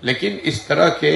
लेकिन इस तरह के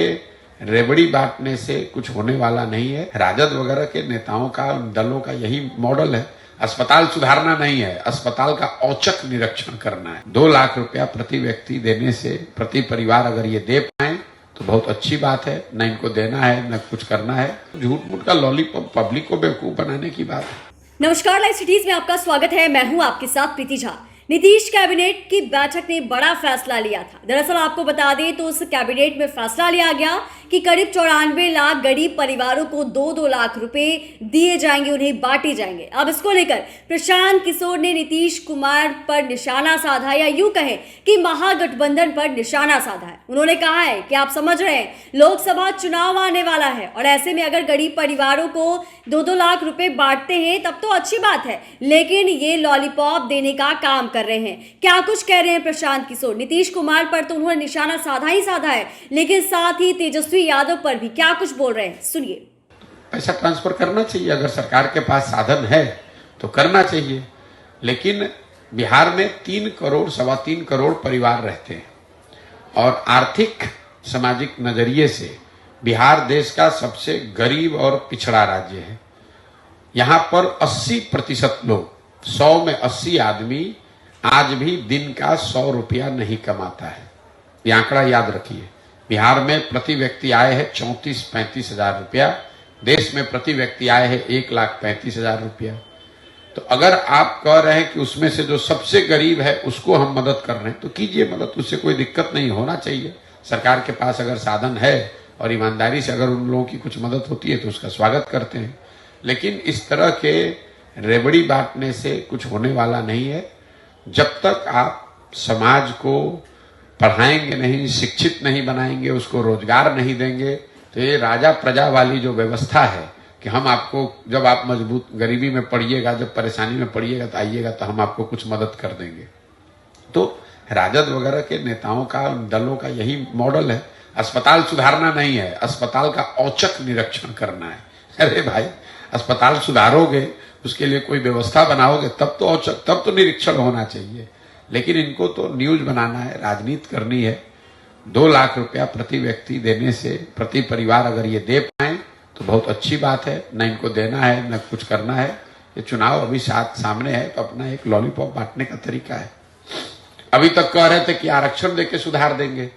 रेवड़ी बांटने से कुछ होने वाला नहीं है। राजद वगैरह के नेताओं का, दलों का यही मॉडल है। अस्पताल सुधारना नहीं है, अस्पताल का औचक निरीक्षण करना है। 2 लाख रुपया प्रति व्यक्ति देने से, प्रति परिवार अगर ये दे पाए तो बहुत अच्छी बात है। न इनको देना है न कुछ करना है। झूठ मूठ का लॉलीपॉप पब्लिक को बेवकूफ बनाने की बात है। नमस्कार, लाइव सिटीज में आपका स्वागत है। मैं हूं आपके साथ प्रीति झा। नीतीश कैबिनेट की बैठक ने बड़ा फैसला लिया था। दरअसल आपको बता दें तो उस कैबिनेट में फैसला लिया गया कि करीब 94 लाख गरीब परिवारों को 2-2 लाख रुपए दिए जाएंगे, उन्हें बांटे जाएंगे। अब इसको लेकर प्रशांत किशोर ने नीतीश कुमार पर निशाना साधा, या यूं कहें कि महागठबंधन पर निशाना साधा है। उन्होंने कहा है कि आप समझ रहे हैं, लोकसभा चुनाव आने वाला है और ऐसे में अगर गरीब परिवारों को 2-2 लाख रुपए बांटते हैं तब तो अच्छी बात है, लेकिन ये लॉलीपॉप देने का काम कर रहे हैं। क्या कुछ कह रहे हैं प्रशांत किशोर? नीतीश कुमार पर तो उन्होंने निशाना साधा ही साधा है, लेकिन साथ ही तेजस्वी यादव पर भी क्या कुछ बोल रहे हैं, सुनिए। पैसा ट्रांसफर करना चाहिए, अगर सरकार के पास साधन है तो करना चाहिए। लेकिन बिहार में 3 करोड़, 3.25 करोड़ परिवार रहते हैं और आर्थिक सामाजिक नजरिए से बिहार देश का सबसे गरीब और पिछड़ा राज्य है। यहां पर 80% लोग, 100 में 80 आदमी आज भी दिन का 100 रुपया नहीं कमाता है। ये आंकड़ा याद रखिए। बिहार में प्रति व्यक्ति आय है 34-35 हजार रुपया। देश में प्रति व्यक्ति आय है 1,35,000 रुपया। तो अगर आप कह रहे हैं कि उसमें से जो सबसे गरीब है उसको हम मदद कर रहे हैं तो कीजिए मदद, उससे कोई दिक्कत नहीं, होना चाहिए। सरकार के पास अगर साधन है और ईमानदारी से अगर उन लोगों की कुछ मदद होती है तो उसका स्वागत करते हैं। लेकिन इस तरह के रेवड़ी बांटने से कुछ होने वाला नहीं है। जब तक आप समाज को पढ़ाएंगे नहीं, शिक्षित नहीं बनाएंगे, उसको रोजगार नहीं देंगे, तो ये राजा प्रजा वाली जो व्यवस्था है कि हम आपको, जब आप मजबूत गरीबी में पड़िएगा, जब परेशानी में पड़िएगा तो आइएगा तो हम आपको कुछ मदद कर देंगे। तो राजद वगैरह के नेताओं का, दलों का यही मॉडल है। अस्पताल सुधारना नहीं है, अस्पताल का औचक निरीक्षण करना है। अरे भाई, अस्पताल सुधारोगे, उसके लिए कोई व्यवस्था बनाओगे, तब तो औचक, तब तो निरीक्षण होना चाहिए। लेकिन इनको तो न्यूज बनाना है, राजनीति करनी है। 2 लाख रुपया प्रति व्यक्ति देने से, प्रति परिवार अगर ये दे पाए तो बहुत अच्छी बात है। न इनको देना है न कुछ करना है। ये चुनाव अभी सामने है तो अपना एक लॉलीपॉप बांटने का तरीका है। अभी तक कह रहे थे कि आरक्षण देके सुधार देंगे,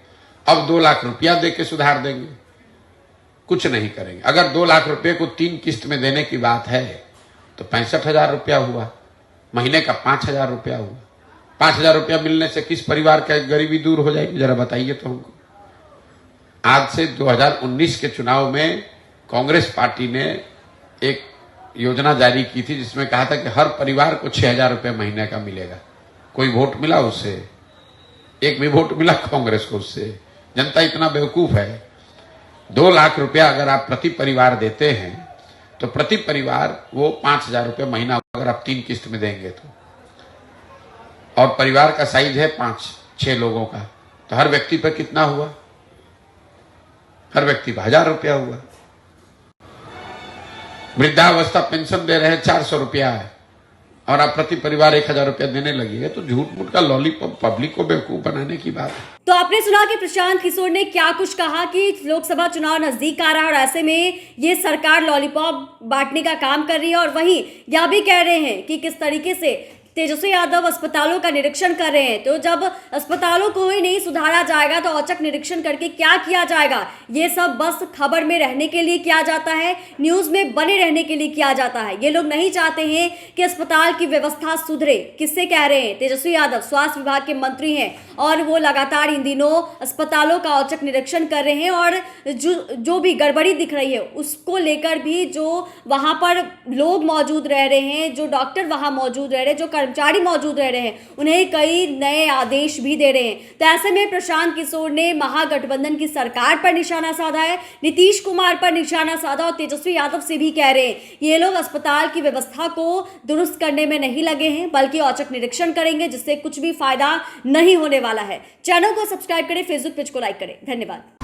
अब 2 लाख रुपया देके सुधार देंगे। कुछ नहीं करेंगे। अगर 2 लाख रुपये को 3 किस्त में देने की बात है तो 65,000 रुपया हुआ, महीने का 5,000 रुपया हुआ। 5,000 रुपया मिलने से किस परिवार का गरीबी दूर हो जाएगी, जरा बताइए तो हमको। आज से 2019 के चुनाव में कांग्रेस पार्टी ने एक योजना जारी की थी जिसमें कहा था कि हर परिवार को 6,000 रुपया महीने का मिलेगा। कोई वोट मिला उससे? एक भी वोट मिला कांग्रेस को उससे? जनता इतना बेवकूफ है। 2 लाख रुपया अगर आप प्रति परिवार देते हैं तो प्रति परिवार वो 5,000 रुपया महीना, अगर आप 3 किस्त में देंगे तो, और परिवार का साइज है 5-6 लोगों का, तो हर व्यक्ति पर कितना हुआ? हर व्यक्ति पर 1,000 रुपया हुआ। वृद्धावस्था पेंशन दे रहे हैं 400 रुपया है और आप प्रति परिवार 1,000 रुपया देने लगिए, तो झूठ मूठ का लॉलीपॉप पब्लिक को बेवकूफ बनाने की बात है। तो आपने सुना कि प्रशांत किशोर ने क्या कुछ कहा कि लोकसभा चुनाव नजदीक आ रहा है और ऐसे में ये सरकार लॉलीपॉप बांटने का काम कर रही है, और वहीं यह भी कह रहे हैं कि किस तरीके से तेजस्वी यादव अस्पतालों का निरीक्षण कर रहे हैं। तो जब अस्पतालों को ही नहीं सुधारा जाएगा तो औचक निरीक्षण करके क्या किया जाएगा? ये सब बस खबर में रहने के लिए किया जाता है, न्यूज में बने रहने के लिए किया जाता है। ये लोग नहीं चाहते हैं कि अस्पताल की व्यवस्था सुधरे। किससे कह रहे हैं? तेजस्वी यादव स्वास्थ्य विभाग के मंत्री हैं और वो लगातार इन दिनों अस्पतालों का औचक निरीक्षण कर रहे हैं और जो भी गड़बड़ी दिख रही है उसको लेकर भी, जो वहां पर लोग मौजूद रह रहे हैं, जो डॉक्टर वहां मौजूद रह रहे हैं, जो कर्मचारी मौजूद रह रहे हैं, उन्हें कई नए आदेश भी दे रहे हैं। तो ऐसे में प्रशांत किशोर ने महागठबंधन की सरकार पर निशाना साधा है, नीतीश कुमार पर निशाना साधा और तेजस्वी यादव से भी कह रहे हैं ये लोग अस्पताल की व्यवस्था को दुरुस्त करने में नहीं लगे हैं, बल्कि औचक निरीक्षण करेंगे, जिससे कुछ भी फायदा नहीं होने वाला है। चैनल को सब्सक्राइब करें, फेसबुक पेज को लाइक करें। धन्यवाद।